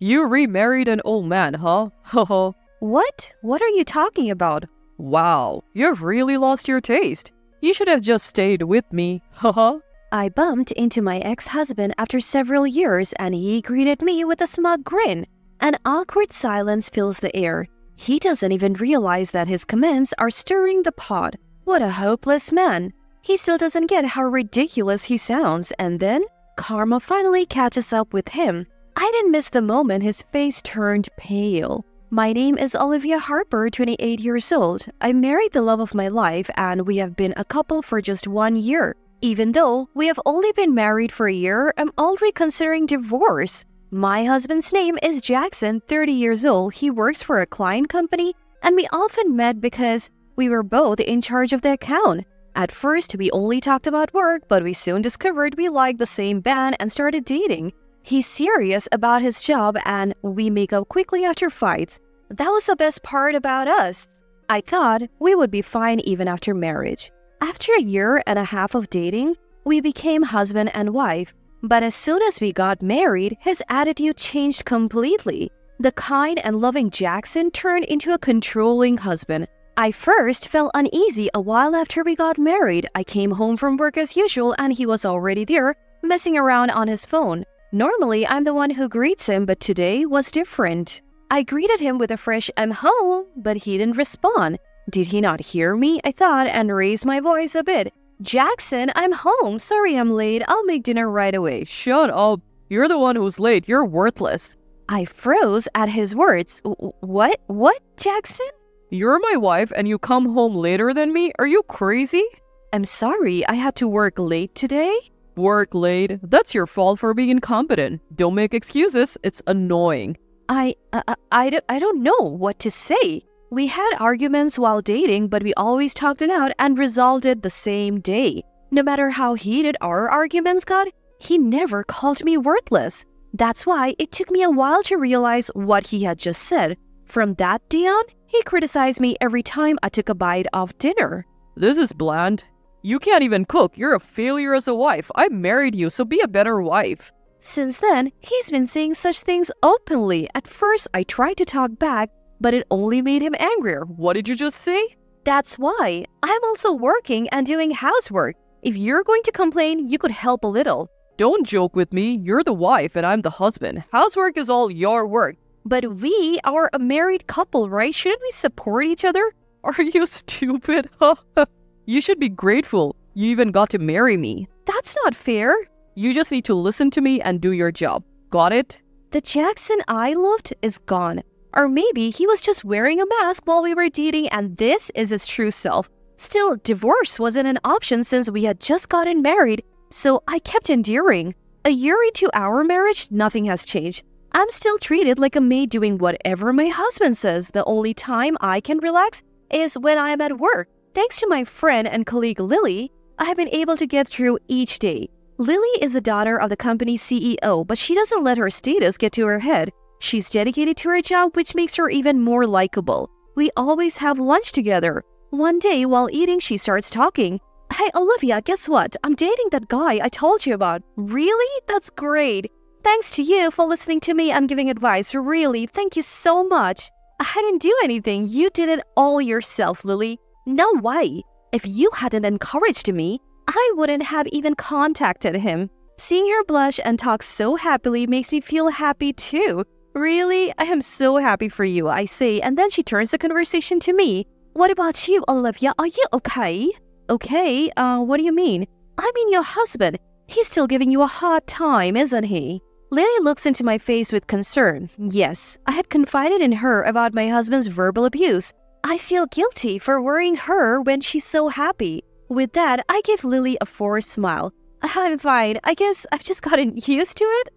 You remarried an old man, huh? Haha. What? What are you talking about? Wow, you've really lost your taste. You should have just stayed with me. Haha. I bumped into my ex-husband after several years and he greeted me with a smug grin. An awkward silence fills the air. He doesn't even realize that his comments are stirring the pot. What a hopeless man. He still doesn't get how ridiculous he sounds, and then karma finally catches up with him. I didn't miss the moment his face turned pale. My name is Olivia Harper, 28 years old. I married the love of my life and we have been a couple for just 1 year. Even though we have only been married for a year, I'm already considering divorce. My husband's name is Jackson, 30 years old. He works for a client company and we often met because we were both in charge of the account. At first, we only talked about work, but we soon discovered we liked the same band and started dating. He's serious about his job and we make up quickly after fights. That was the best part about us. I thought we would be fine even after marriage. After a year and a half of dating, we became husband and wife. But as soon as we got married, his attitude changed completely. The kind and loving Jackson turned into a controlling husband. I first felt uneasy a while after we got married. I came home from work as usual and he was already there, messing around on his phone. Normally, I'm the one who greets him, but today was different. I greeted him with a fresh "I'm home," but he didn't respond. Did he not hear me? I thought and raised my voice a bit. "Jackson, I'm home. Sorry I'm late. I'll make dinner right away." Shut up. You're the one who's late. You're worthless. I froze at his words. What? What, Jackson? You're my wife and you come home later than me? Are you crazy? I'm sorry. I had to work late today. Work late? That's your fault for being incompetent. Don't make excuses. It's annoying. I don't know what to say. We had arguments while dating, but we always talked it out and resolved it the same day. No matter how heated our arguments got, he never called me worthless. That's why it took me a while to realize what he had just said. From that day on, he criticized me every time I took a bite of dinner. This is bland. You can't even cook. You're a failure as a wife. I married you, so be a better wife. Since then, he's been saying such things openly. At first, I tried to talk back, but it only made him angrier. What did you just say? That's why. I'm also working and doing housework. If you're going to complain, you could help a little. Don't joke with me. You're the wife and I'm the husband. Housework is all your work. But we are a married couple, right? Shouldn't we support each other? Are you stupid? You should be grateful. You even got to marry me. That's not fair. You just need to listen to me and do your job. Got it? The Jackson I loved is gone. Or maybe he was just wearing a mask while we were dating and this is his true self. Still, divorce wasn't an option since we had just gotten married, so I kept enduring. A year into our marriage, nothing has changed. I'm still treated like a maid doing whatever my husband says. The only time I can relax is when I'm at work. Thanks to my friend and colleague Lily, I have been able to get through each day. Lily is the daughter of the company's CEO, but she doesn't let her status get to her head. She's dedicated to her job, which makes her even more likable. We always have lunch together. One day, while eating, she starts talking. "Hey, Olivia, guess what? I'm dating that guy I told you about." "Really? That's great. Thanks to you for listening to me and giving advice. Really, thank you so much." "I didn't do anything. You did it all yourself, Lily." "No way. If you hadn't encouraged me, I wouldn't have even contacted him." Seeing her blush and talk so happily makes me feel happy too. "Really? I am so happy for you," I say, and then she turns the conversation to me. "What about you, Olivia? Are you okay?" "Okay? What do you mean?" "I mean your husband. He's still giving you a hard time, isn't he?" Lily looks into my face with concern. Yes, I had confided in her about my husband's verbal abuse. I feel guilty for worrying her when she's so happy. With that, I give Lily a forced smile. "I'm fine. I guess I've just gotten used to it."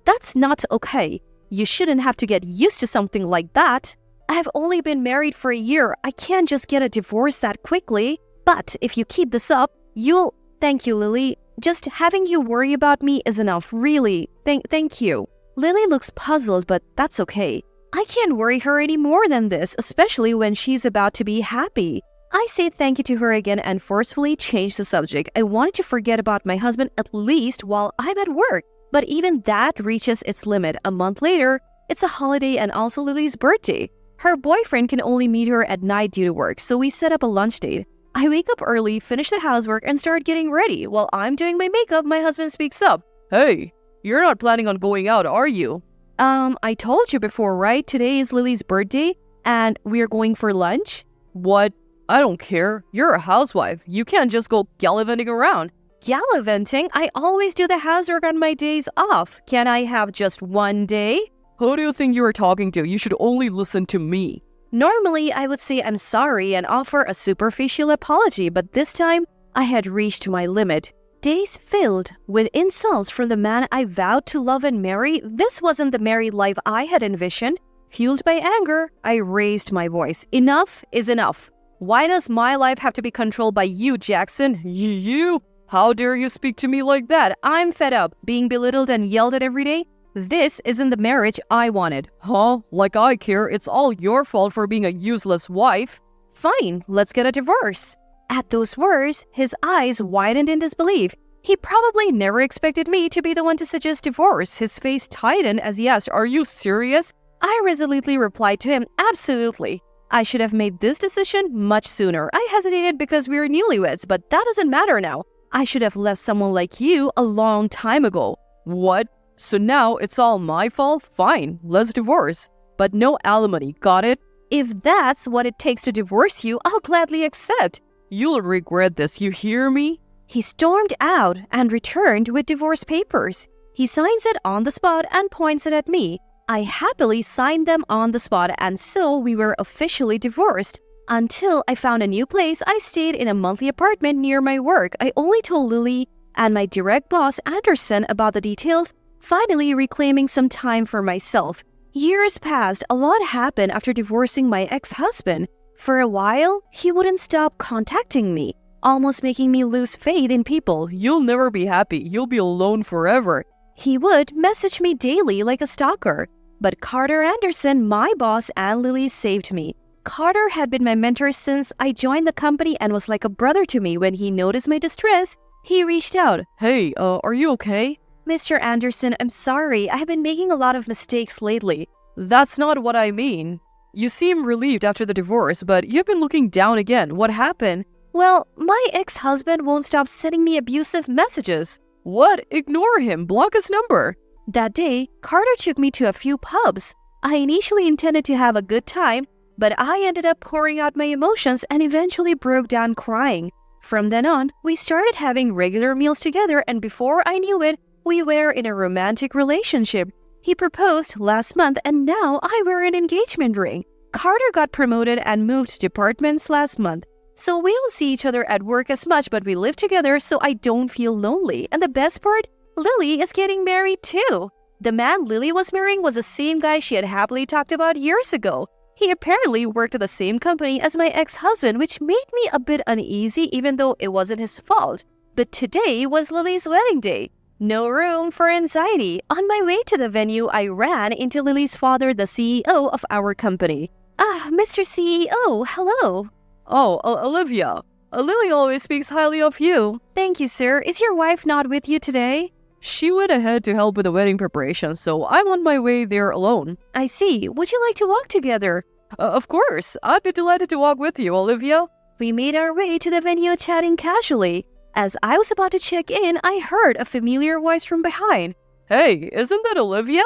"That's not okay. You shouldn't have to get used to something like that. I've only been married for a year. I can't just get a divorce that quickly. But if you keep this up, you'll..." "Thank you, Lily. Just having you worry about me is enough, really. Thank you." Lily looks puzzled, but that's okay. I can't worry her any more than this, especially when she's about to be happy. I say thank you to her again and forcefully change the subject. I wanted to forget about my husband at least while I'm at work. But even that reaches its limit. A month later, It's a holiday and also Lily's birthday. Her boyfriend can only meet her at night due to work, so we set up a lunch date. I wake up early, finish the housework, and start getting ready. While I'm doing my makeup, my husband speaks up. Hey, you're not planning on going out, are you? I told you before, right? Today is Lily's birthday, and we're going for lunch. What? I don't care. You're a housewife. You can't just go gallivanting around. Gallivanting? I always do the housework on my days off. Can I have just one day? Who do you think you are talking to? You should only listen to me. Normally, I would say I'm sorry and offer a superficial apology, but this time, I had reached my limit. Days filled with insults from the man I vowed to love and marry. This wasn't the married life I had envisioned. Fueled by anger, I raised my voice. Enough is enough. Why does my life have to be controlled by you, Jackson? You? How dare you speak to me like that? I'm fed up being belittled and yelled at every day. This isn't the marriage I wanted. Huh? Like I care. It's all your fault for being a useless wife. Fine, let's get a divorce. At those words, his eyes widened in disbelief. He probably never expected me to be the one to suggest divorce. His face tightened as he asked, "Are you serious?" I resolutely replied to him, "Absolutely. I should have made this decision much sooner. I hesitated because we were newlyweds, but that doesn't matter now. I should have left someone like you a long time ago." What? So now it's all my fault? Fine, let's divorce. But no alimony, got it? If that's what it takes to divorce you, I'll gladly accept. You'll regret this, you hear me? He stormed out and returned with divorce papers. He signs it on the spot and points it at me. I happily signed them on the spot, and so we were officially divorced. Until I found a new place, I stayed in a monthly apartment near my work. I only told Lily and my direct boss, Anderson, about the details, finally reclaiming some time for myself. Years passed. A lot happened after divorcing my ex-husband. For a while, he wouldn't stop contacting me, almost making me lose faith in people. You'll never be happy. You'll be alone forever. He would message me daily like a stalker. But Carter Anderson, my boss, and Lily saved me. Carter had been my mentor since I joined the company and was like a brother to me. When he noticed my distress, he reached out. Hey, are you okay? Mr. Anderson, I'm sorry. I have been making a lot of mistakes lately. That's not what I mean. You seem relieved after the divorce, but you've been looking down again. What happened? Well, my ex-husband won't stop sending me abusive messages. What? Ignore him. Block his number. That day, Carter took me to a few pubs. I initially intended to have a good time, but I ended up pouring out my emotions and eventually broke down crying. From then on, we started having regular meals together, and before I knew it, we were in a romantic relationship. He proposed last month, and now I wear an engagement ring. Carter got promoted and moved departments last month. So we don't see each other at work as much, but we live together so I don't feel lonely. And the best part, Lily is getting married too. The man Lily was marrying was the same guy she had happily talked about years ago. He apparently worked at the same company as my ex-husband, which made me a bit uneasy even though it wasn't his fault. But today was Lily's wedding day. No room for anxiety. On my way to the venue, I ran into Lily's father, the CEO of our company. "Ah, Mr. CEO, hello." "Oh, Olivia. Lily always speaks highly of you." "Thank you, sir. Is your wife not with you today?" "She went ahead to help with the wedding preparation, so I'm on my way there alone." "I see. Would you like to walk together?" Of course. I'd be delighted to walk with you, Olivia." We made our way to the venue chatting casually. As I was about to check in, I heard a familiar voice from behind. "Hey, isn't that Olivia?"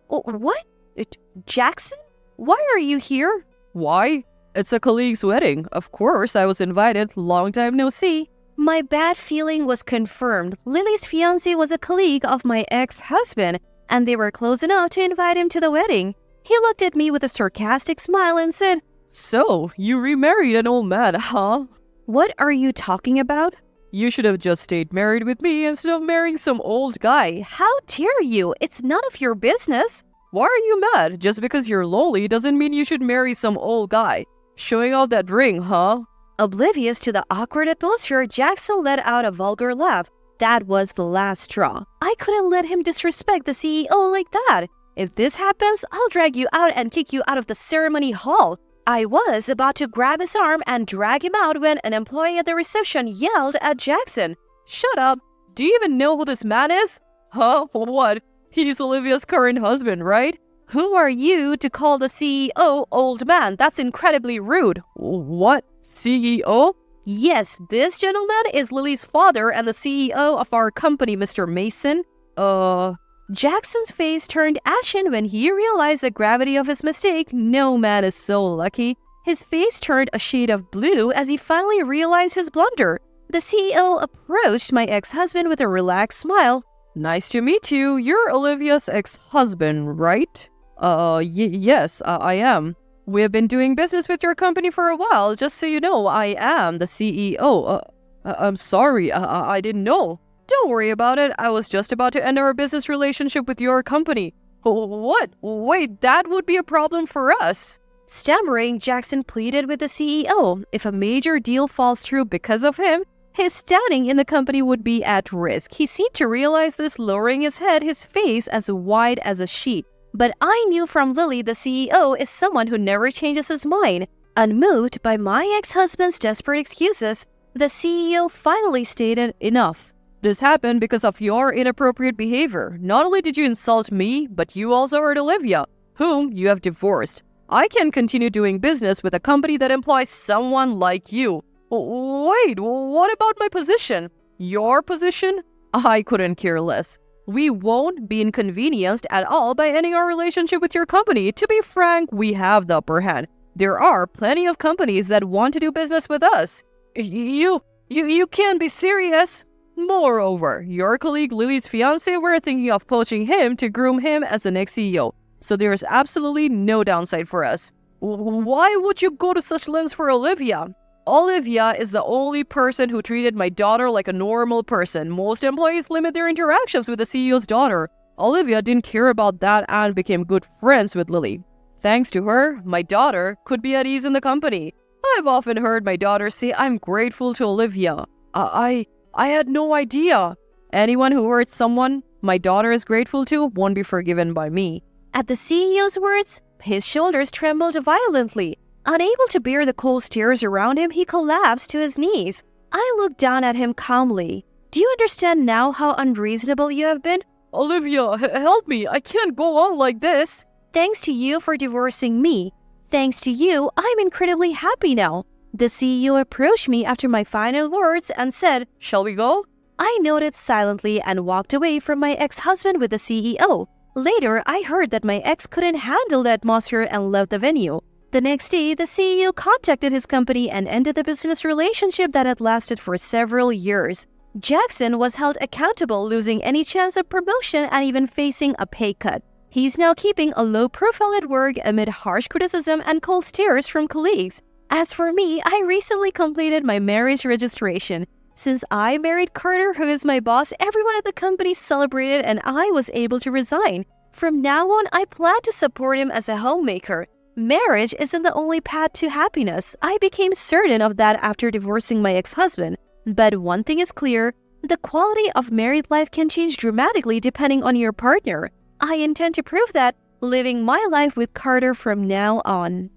What? Jackson? Why are you here?" "Why? It's a colleague's wedding. Of course, I was invited. Long time no see." My bad feeling was confirmed. Lily's fiancé was a colleague of my ex-husband, and they were close enough to invite him to the wedding. He looked at me with a sarcastic smile and said, "So, you remarried an old man, huh?" "What are you talking about?" "You should have just stayed married with me instead of marrying some old guy." "How dare you? It's none of your business." "Why are you mad? Just because you're lonely doesn't mean you should marry some old guy. Showing off that ring, huh?" Oblivious to the awkward atmosphere, Jackson let out a vulgar laugh. That was the last straw. I couldn't let him disrespect the CEO like that. "If this happens, I'll drag you out and kick you out of the ceremony hall." I was about to grab his arm and drag him out when an employee at the reception yelled at Jackson. "Shut up! Do you even know who this man is?" "Huh? What? He's Olivia's current husband, right?" Who are you to call the CEO old man? That's incredibly rude. What? CEO? Yes, this gentleman is Lily's father and the CEO of our company, Mr. Mason. Jackson's face turned ashen when he realized the gravity of his mistake. No man is so lucky. His face turned a shade of blue as he finally realized his blunder. The CEO approached my ex-husband with a relaxed smile. Nice to meet you. You're Olivia's ex-husband, right? Yes, I am. We have been doing business with your company for a while. Just so you know, I am the CEO. I'm sorry, I didn't know. Don't worry about it. I was just about to end our business relationship with your company. What? Wait, that would be a problem for us. Stammering, Jackson pleaded with the CEO. If a major deal falls through because of him, his standing in the company would be at risk. He seemed to realize this, lowering his head, his face as wide as a sheet. But I knew from Lily the CEO is someone who never changes his mind. Unmoved by my ex-husband's desperate excuses, the CEO finally stated enough. This happened because of your inappropriate behavior. Not only did you insult me, but you also hurt Olivia, whom you have divorced. I can continue doing business with a company that employs someone like you. Wait, what about my position? Your position? I couldn't care less. We won't be inconvenienced at all by ending our relationship with your company. To be frank, we have the upper hand. There are plenty of companies that want to do business with us. You can't be serious. Moreover, your colleague Lily's fiancé, we're thinking of poaching him to groom him as the next CEO. So there's absolutely no downside for us. Why would you go to such lengths for Olivia? Olivia is the only person who treated my daughter like a normal person. Most employees limit their interactions with the CEO's daughter. Olivia didn't care about that and became good friends with Lily. Thanks to her, my daughter could be at ease in the company. I've often heard my daughter say, I'm grateful to Olivia. I had no idea. Anyone who hurts someone my daughter is grateful to won't be forgiven by me. At the CEO's words, his shoulders trembled violently. Unable to bear the cold stares around him, he collapsed to his knees. I looked down at him calmly. Do you understand now how unreasonable you have been? Olivia, help me. I can't go on like this. Thanks to you for divorcing me. Thanks to you, I'm incredibly happy now. The CEO approached me after my final words and said, Shall we go? I nodded silently and walked away from my ex-husband with the CEO. Later, I heard that my ex couldn't handle the atmosphere and left the venue. The next day, the CEO contacted his company and ended the business relationship that had lasted for several years. Jackson was held accountable, losing any chance of promotion and even facing a pay cut. He's now keeping a low profile at work amid harsh criticism and cold stares from colleagues. As for me, I recently completed my marriage registration. Since I married Carter, who is my boss, everyone at the company celebrated and I was able to resign. From now on, I plan to support him as a homemaker. Marriage isn't the only path to happiness. I became certain of that after divorcing my ex-husband. But one thing is clear, the quality of married life can change dramatically depending on your partner. I intend to prove that, living my life with Carter from now on.